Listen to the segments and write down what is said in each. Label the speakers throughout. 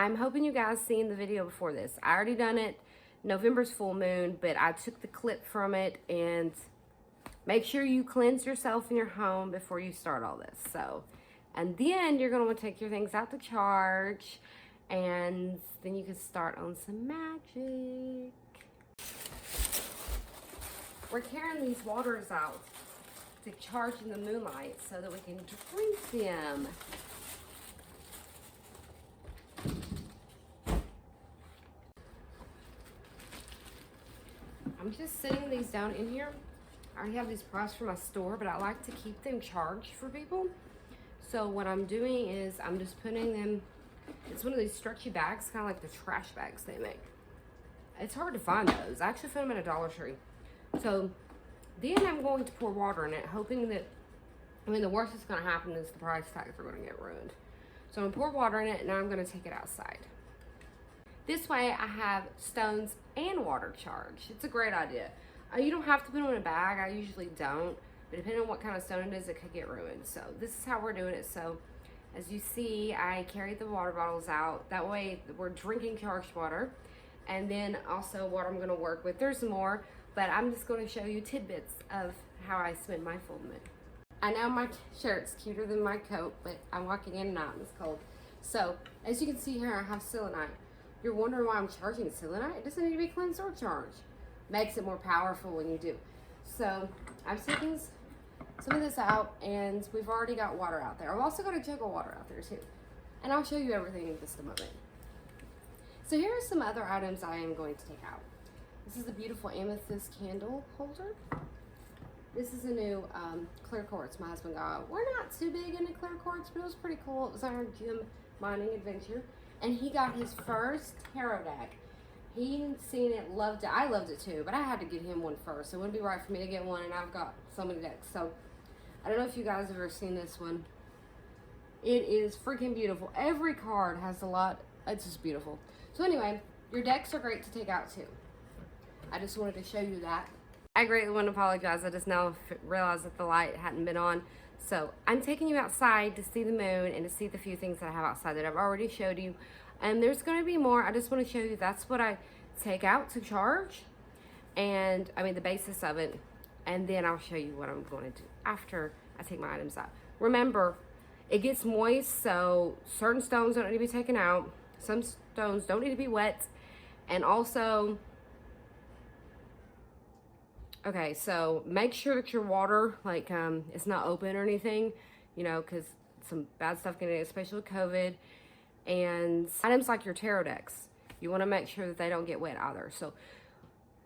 Speaker 1: I'm hoping you guys seen the video before this. I already done it. November's full moon, but I took the clip from it, and make sure you cleanse yourself in your home before you start all this. So, and then you're going to want to take your things out to charge, and then you can start on some magic. We're carrying these waters out to charge in the moonlight so that we can drink them. I'm just setting these down in here. I already have these priced from my store, but I like to keep them charged for people. So what I'm doing is I'm just putting them, it's one of these stretchy bags, kind of like the trash bags they make. It's hard to find those. I actually found them at a Dollar Tree. So then I'm going to pour water in it, hoping that, the worst that's going to happen is the price tags are going to get ruined. So I'm going to pour water in it, and now I'm going to take it outside. This way I have stones and water charged. It's a great idea. You don't have to put them in a bag. I usually don't. But depending on what kind of stone it is, it could get ruined. So this is how we're doing it. So as you see, I carried the water bottles out. That way we're drinking charged water. And then also what I'm going to work with. There's more, but I'm just going to show you tidbits of how I spend my full moon. I know my shirt's cuter than my coat, but I'm walking in and out and it's cold. So as you can see here, I have selenite. You're wondering why I'm charging selenite? It doesn't need to be cleansed or charged. Makes it more powerful when you do. So I'm taking some of this out, and we've already got water out there. I've also got a jug of water out there too. And I'll show you everything in just a moment. So here are some other items I am going to take out. This is a beautiful amethyst candle holder. This is a new clear quartz my husband got. We're not too big into clear quartz, but it was pretty cool. It was our gem mining adventure. And he got his first tarot deck. He seen it, loved it. I loved it too, but I had to get him one first. It wouldn't be right for me to get one, and I've got so many decks. So I don't know if you guys have ever seen this one. It is freaking beautiful. Every card has a lot. It's just beautiful. So anyway, your decks are great to take out too. I just wanted to show you that. I greatly want to apologize. I just now realized that the light hadn't been on. So I'm taking you outside to see the moon and to see the few things that I have outside that I've already showed you. And there's going to be more. I just want to show you that's what I take out to charge. And the basis of it. And then I'll show you what I'm going to do after I take my items out. Remember, it gets moist, so certain stones don't need to be taken out. Some stones don't need to be wet. And also, okay, so make sure that your water, it's not open or anything, because some bad stuff can get in, especially with COVID. And items like your tarot decks, you want to make sure that they don't get wet either. So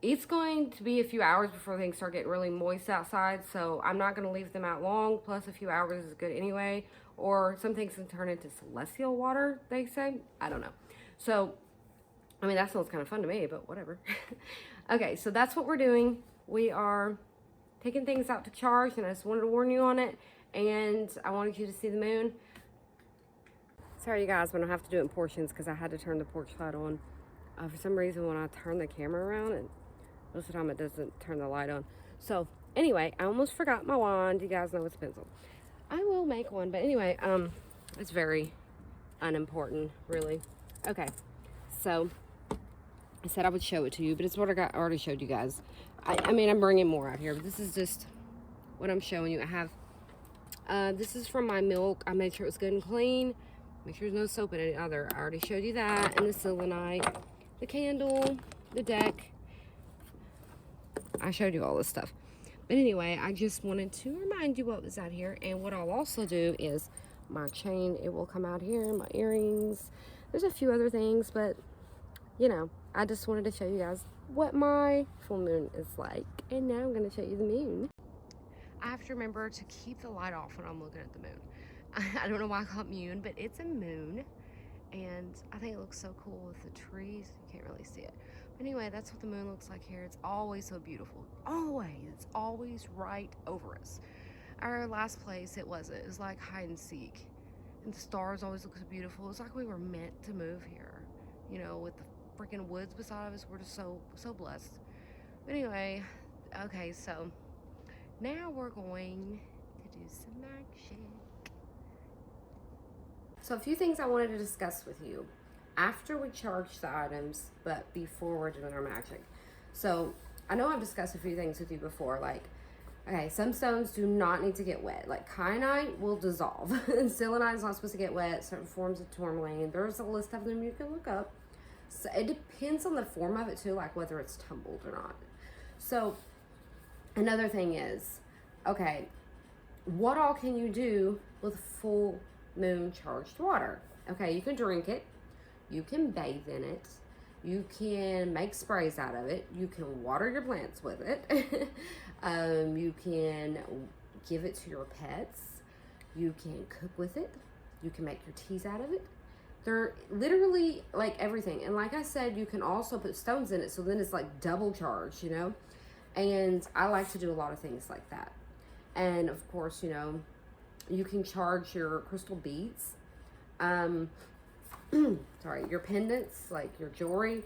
Speaker 1: it's going to be a few hours before things start getting really moist outside, so I'm not going to leave them out long. Plus a few hours is good anyway. Or some things can turn into celestial water, they say. I don't know. So, that sounds kind of fun to me, but whatever. Okay, so that's what we're doing. We are taking things out to charge, and I just wanted to warn you on it. And I wanted you to see the moon. Sorry, you guys, but I have to do it in portions because I had to turn the porch light on. For some reason, when I turn the camera around, and most of the time it doesn't turn the light on. So, anyway, I almost forgot my wand. You guys know it's a pencil. I will make one, but anyway, it's very unimportant, really. Okay, so I said I would show it to you, but it's what I already showed you guys. I'm bringing more out here, but this is just what I'm showing you. I have, this is from my milk. I made sure it was good and clean. Make sure there's no soap in it either. I already showed you that. And the selenite, the candle, the deck. I showed you all this stuff. But anyway, I just wanted to remind you what was out here. And what I'll also do is my chain, it will come out here, my earrings. There's a few other things, but, I just wanted to show you guys what my full moon is like. And now I'm going to show you the moon. I have to remember to keep the light off when I'm looking at the moon. I don't know why I call it moon, but it's a moon. And I think it looks so cool with the trees. You can't really see it. But anyway, that's what the moon looks like here. It's always so beautiful. Always. It's always right over us. Our last place, it wasn't. It was like hide and seek. And the stars always look so beautiful. It's like we were meant to move here. With the freaking woods beside us. We're just so blessed. But anyway, okay, so now we're going to do some magic. So a few things I wanted to discuss with you. after we charge the items, but before we're doing our magic. So I know I've discussed a few things with you before, like, okay, some stones do not need to get wet. Like kyanite will dissolve. Selenite is not supposed to get wet. Certain forms of tourmaline. There's a list of them you can look up. So it depends on the form of it too, like whether it's tumbled or not. So another thing is, okay, what all can you do with full moon charged water? Okay, you can drink it. You can bathe in it. You can make sprays out of it. You can water your plants with it. You can give it to your pets. You can cook with it. You can make your teas out of it. They're literally like everything. And like I said, you can also put stones in it. So then it's like double charged, you know? And I like to do a lot of things like that. And of course, you know, you can charge your crystal beads. Sorry, your pendants, like your jewelry.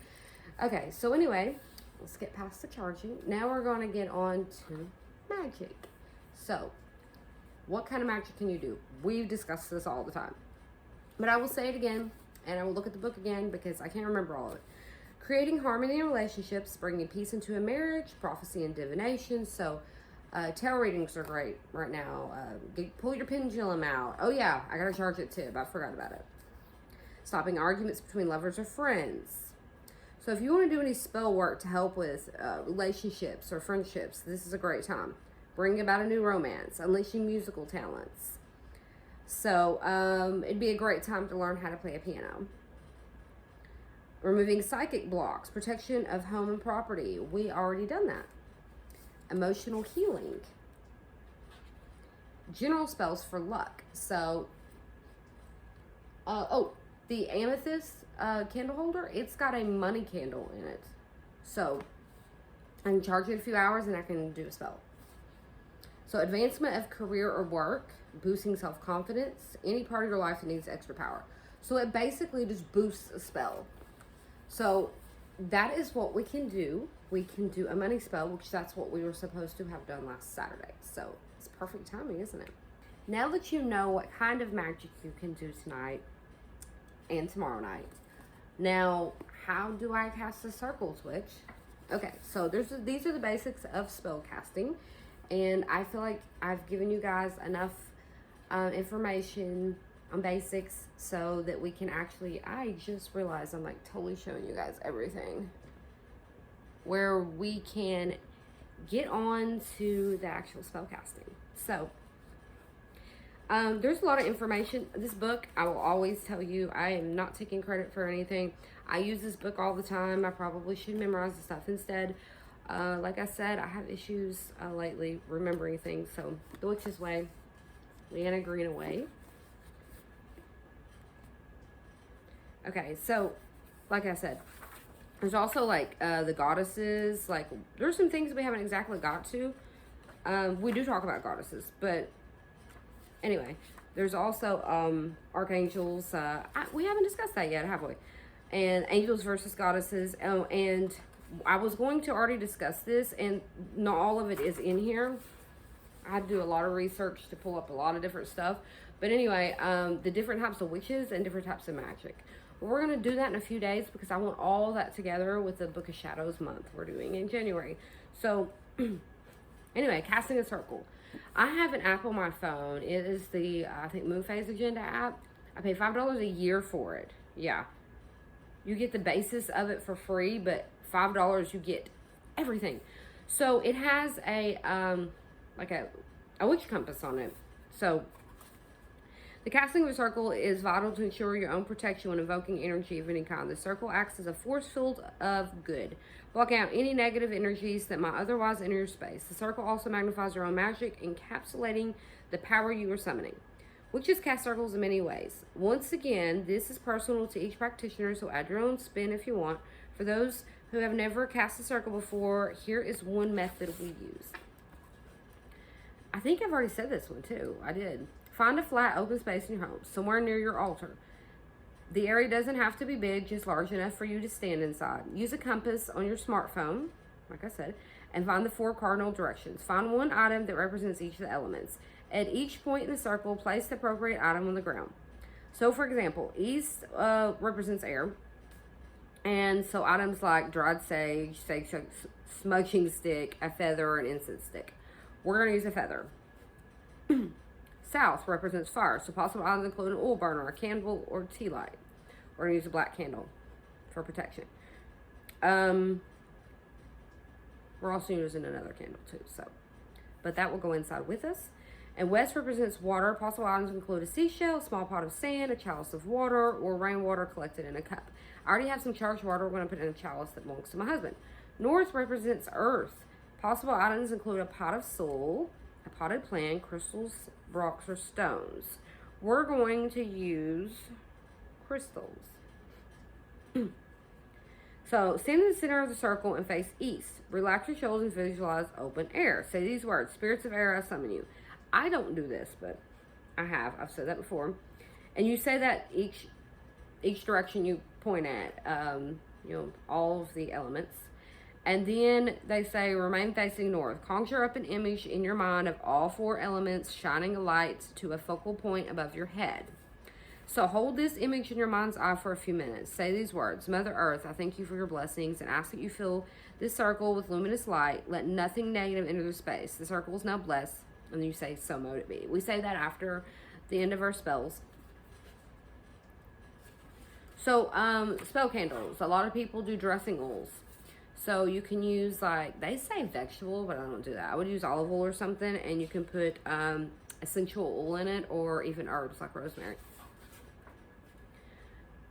Speaker 1: Okay, so anyway, let's get past the charging. Now we're going to get on to magic. So, what kind of magic can you do? We've discussed this all the time. But I will say it again, and I will look at the book again because I can't remember all of it. Creating harmony in relationships, bringing peace into a marriage, prophecy and divination. So, tarot readings are great right now. Pull your pendulum out. Oh yeah, I gotta charge it too, but I forgot about it. Stopping arguments between lovers or friends. So if you want to do any spell work to help with relationships or friendships, this is a great time. Bring about a new romance, unleashing musical talents. So it'd be a great time to learn how to play a piano. Removing psychic blocks, protection of home and property. We already done that. Emotional healing. General spells for luck. So, the amethyst candle holder, it's got a money candle in it. So, I can charge it a few hours and I can do a spell. So, advancement of career or work, boosting self-confidence, any part of your life that needs extra power. So, it basically just boosts a spell. So, that is what we can do. We can do a money spell, which that's what we were supposed to have done last Saturday. So, it's perfect timing, isn't it? Now that you know what kind of magic you can do tonight, and tomorrow night. Now, how do I cast a circle, Twitch? Okay, so these are the basics of spell casting, and I feel like I've given you guys enough information on basics so that we can actually, I just realized I'm like totally showing you guys everything, where we can get on to the actual spell casting. So, there's a lot of information. This book, I will always tell you, I am not taking credit for anything. I use this book all the time. I probably should memorize the stuff instead. Like I said, I have issues lately remembering things. So, The Witch's Way, Leanna Greenaway. Okay, so, like I said, there's also like the goddesses. Like, there's some things we haven't exactly got to. We do talk about goddesses, but anyway, there's also archangels. We haven't discussed that yet, have we? And angels versus goddesses. Oh, and I was going to already discuss this, and not all of it is in here. I had to do a lot of research to pull up a lot of different stuff. But anyway, the different types of witches and different types of magic. We're going to do that in a few days because I want all that together with the Book of Shadows month we're doing in January. So, anyway, casting a circle. I have an app on my phone. It is the, I think, Moon Phase Agenda app. I pay $5 a year for it. Yeah. You get the basis of it for free, but $5 you get everything. So it has a, like a witch compass on it. So the casting of a circle is vital to ensure your own protection when invoking energy of any kind. The circle acts as a force field of good, blocking out any negative energies that might otherwise enter your space. The circle also magnifies your own magic, encapsulating the power you are summoning. Witches cast circles in many ways. Once again, this is personal to each practitioner, so add your own spin if you want. For those who have never cast a circle before, here is one method we use. I think I've already said this one too. I did. Find a flat open space in your home, somewhere near your altar. The area doesn't have to be big, just large enough for you to stand inside. Use a compass on your smartphone, like I said, and find the 4 cardinal directions. Find one item that represents each of the elements. At each point in the circle, place the appropriate item on the ground. So, for example, east represents air. And so items like dried sage, smoking stick, a feather, an incense stick. We're going to use a feather. South represents fire. So possible items include an oil burner, a candle, or tea light. We're going to use a black candle for protection. We're also using another candle too. But that will go inside with us. And west represents water. Possible items include a seashell, a small pot of sand, a chalice of water, or rainwater collected in a cup. I already have some charged water. We're going to put in a chalice that belongs to my husband. North represents earth. Possible items include a pot of soil, a potted plant, crystals, rocks, or stones. We're going to use crystals. So, stand in the center of the circle and face east. Relax your shoulders and visualize open air. Say these words: spirits of air, I summon you. I don't do this, but I have. I've said that before. And you say that each direction you point at, all of the elements. And then they say, remain facing north. Conjure up an image in your mind of all 4 elements shining a light to a focal point above your head. So hold this image in your mind's eye for a few minutes. Say these words: Mother Earth, I thank you for your blessings and ask that you fill this circle with luminous light. Let nothing negative enter the space. The circle is now blessed. And then you say, so mote it be. We say that after the end of our spells. So, spell candles. A lot of people do dressing oils. So you can use, like, they say vegetable, but I don't do that. I would use olive oil or something, and you can put essential oil in it, or even herbs like rosemary.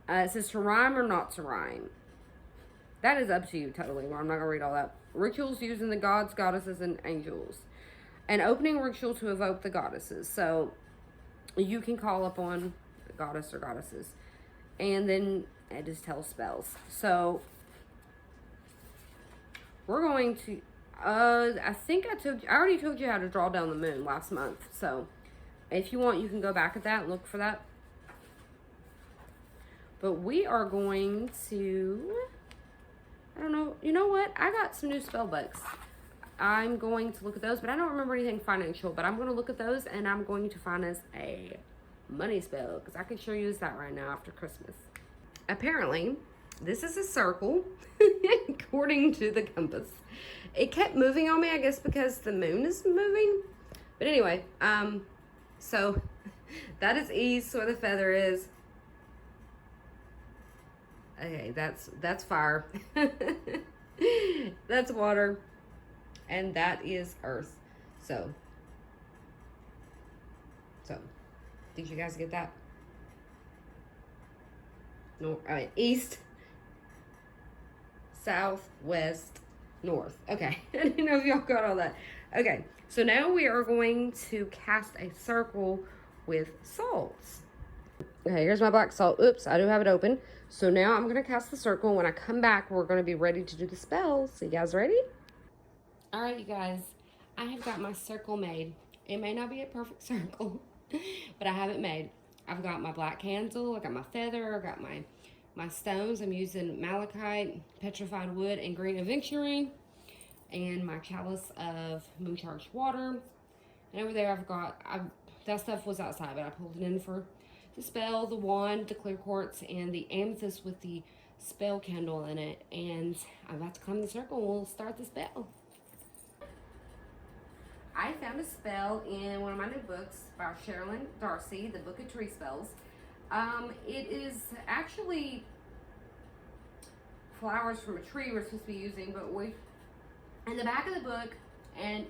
Speaker 1: It says to rhyme or not to rhyme. That is up to you totally. I'm not going to read all that. Rituals using the gods, goddesses, and angels. An opening ritual to evoke the goddesses. So you can call upon the goddess or goddesses. And then it just tells spells. So we're going to, I think I already told you how to draw down the moon last month. So if you want, you can go back at that and look for that. But we are going to, I don't know, you know what? I got some new spell books. I'm going to look at those, but I don't remember anything financial. But I'm going to look at those, and I'm going to find us a money spell, because I could sure use that right now after Christmas. Apparently, this is a circle, according to the compass. It kept moving on me, I guess, because the moon is moving. But anyway, so that is east where the feather is. Okay, that's fire. That's water. And that is earth. So, did you guys get that? No, east, south, west, north. Okay, I didn't know if y'all got all that. Okay, so now we are going to cast a circle with salts. Okay, here's my black salt. Oops, I do have it open. So now I'm going to cast the circle. When I come back, we're going to be ready to do the spells. So you guys ready? All right, you guys, I have got my circle made. It may not be a perfect circle, but I have it made. I've got my black candle, I got my feather, I got my stones. I'm using malachite, petrified wood, and green aventurine, and my chalice of moon charged water. And over there I've got, that stuff was outside, but I pulled it in for the spell, the wand, the clear quartz, and the amethyst with the spell candle in it. And I'm about to climb the circle and we'll start the spell. I found a spell in one of my new books by Sherilyn Darcy, the Book of Tree Spells. It is actually flowers from a tree we're supposed to be using, but in the back of the book, and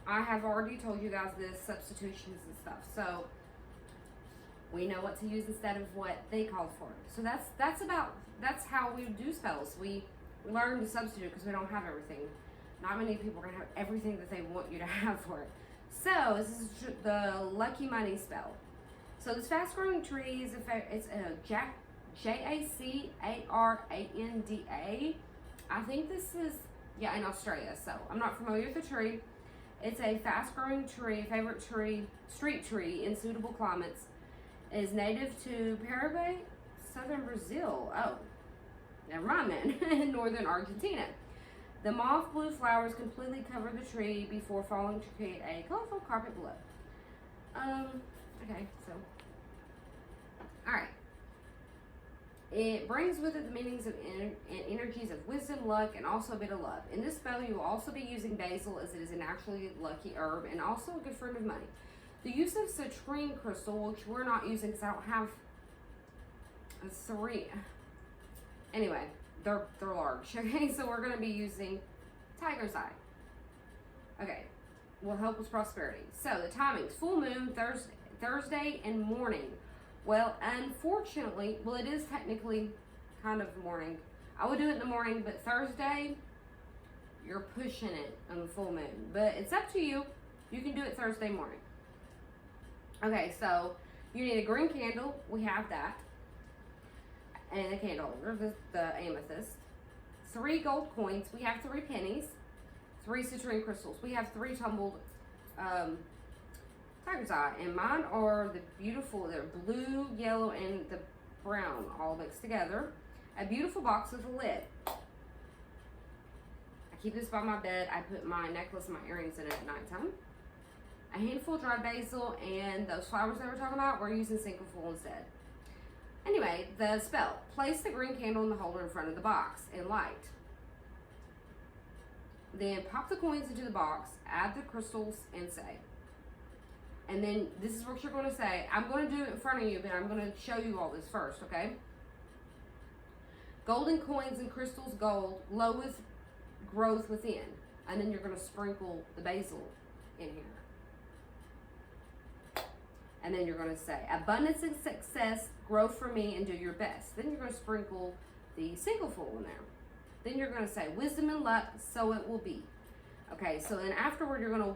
Speaker 1: I have already told you guys this, substitutions and stuff. So we know what to use instead of what they called for. So that's how we do spells. We learn to substitute because we don't have everything. Not many people are going to have everything that they want you to have for it. So, this is the Lucky Money spell. So, this fast-growing tree is it's a Jacaranda. I think this is, in Australia. So, I'm not familiar with the tree. It's a fast-growing tree, favorite tree, street tree in suitable climates. It is native to Paraguay, southern Brazil. Oh, never mind then. Northern Argentina. The moth blue flowers completely cover the tree before falling to create a colorful carpet below. Okay, so All right. It brings with it the meanings of and energies of wisdom, luck, and also a bit of love. In this spell, you will also be using basil, as it is a naturally lucky herb and also a good friend of money. The use of citrine crystal, which we're not using because I don't have a 3. Anyway, they're large. Okay, so we're going to be using tiger's eye. Okay, will help with prosperity. So the timings: full moon, Thursday and morning. Well, unfortunately, well, it is technically kind of morning. I would do it in the morning, but Thursday, you're pushing it on the full moon. But it's up to you. You can do it Thursday morning. Okay, so you need a green candle. We have that. And a candle holder, the amethyst. 3 gold coins. We have 3 pennies. 3 citrine crystals. We have 3 tumbled tiger's eye, and mine are the beautiful, they're blue, yellow, and the brown all mixed together. A beautiful box with a lid. I keep this by my bed. I put my necklace and my earrings in it at nighttime. A handful of dried basil, and those flowers that we're talking about, we're using single full instead. Anyway, the spell: place the green candle in the holder in front of the box and light. Then pop the coins into the box, add the crystals, and say. And then this is what you're going to say. I'm going to do it in front of you, but I'm going to show you all this first, okay? Golden coins and crystals gold, lowest growth within. And then you're going to sprinkle the basil in here. And then you're going to say, abundance and success, grow for me and do your best. Then you're going to sprinkle the single full in there. Then you're going to say, wisdom and luck, so it will be. Okay, so then afterward you're going to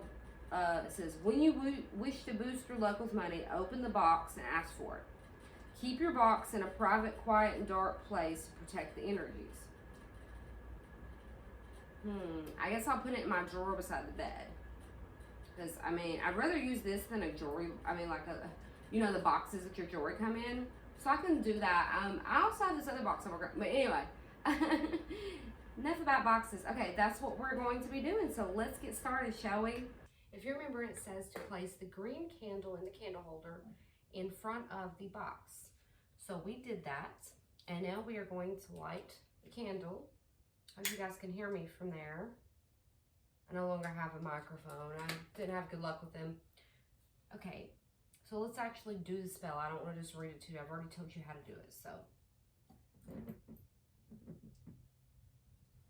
Speaker 1: it says, when you wish to boost your luck with money, open the box and ask for it. Keep your box in a private, quiet, and dark place to protect the energies. I guess I'll put it in my drawer beside the bed. Because, I mean, I'd rather use this than a jewelry, like the boxes that your jewelry come in. So I can do that. I also have this other box I'm working, but anyway. Enough about boxes. Okay, that's what we're going to be doing. So let's get started, shall we? If you remember, it says to place the green candle in the candle holder in front of the box. So we did that, and now we are going to light the candle. I hope you guys can hear me from there. I no longer have a microphone. I didn't have good luck with them. Okay, so let's actually do the spell. I don't want to just read it to you. I've already told you how to do it, so.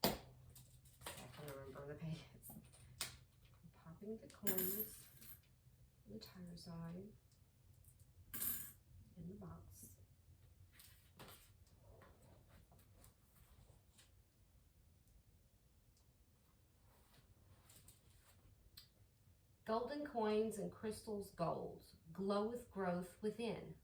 Speaker 1: I can remember the pages. Popping the coins, the tiger's eye, in the box. Golden coins and crystals gold, glow with growth within.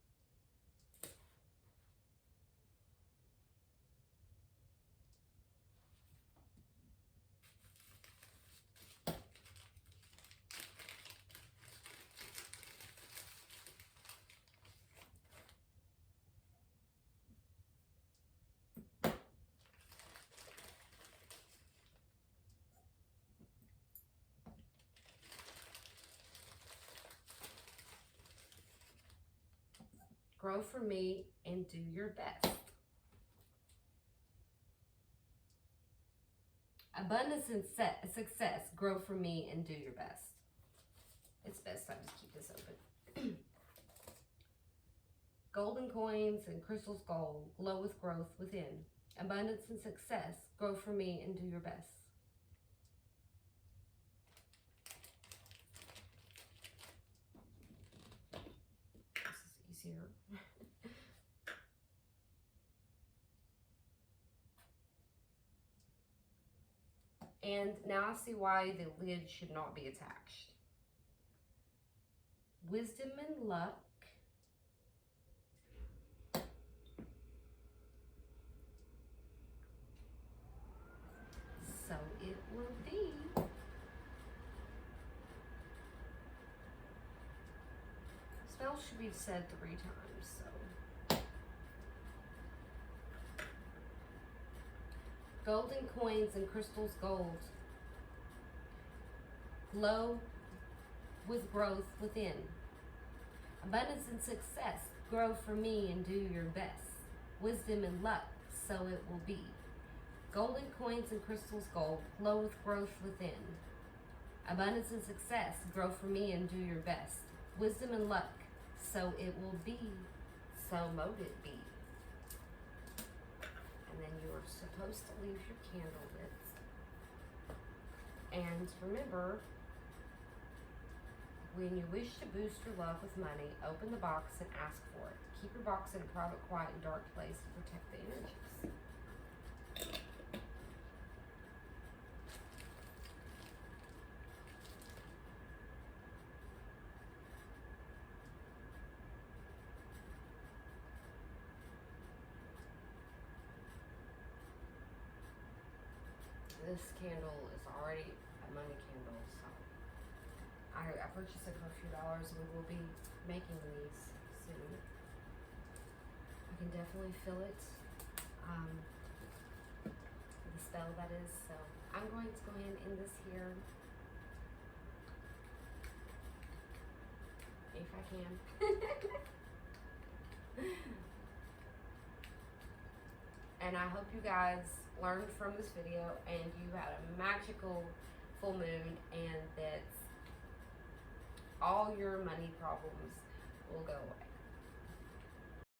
Speaker 1: Grow for me and do your best. Abundance and success, grow for me and do your best. It's best I just keep this open. Golden coins and crystals gold, glow with growth within. Abundance and success, grow for me and do your best. This is easier. And now I see why the lid should not be attached. Wisdom and luck. So it will be. Spell should be said 3 times, so. Golden coins and crystals gold, glow with growth within. Abundance and success, Grow for me and do your best. Wisdom and luck, so it will be. Golden coins and crystals gold, flow with growth within. Abundance and success, grow for me and do your best. Wisdom and luck, so it will be. So mote it be. And then you are supposed to leave your candle lit. And remember, when you wish to boost your love with money, open the box and ask for it. Keep your box in a private, quiet, and dark place to protect the energies. This candle is already a money candle, so I purchased it for a few dollars, and we will be making these soon. I can definitely feel it, the spell that is, so I'm going to go ahead and end this here, if I can. And I hope you guys learned from this video and you had a magical full moon, and that all your money problems will go away.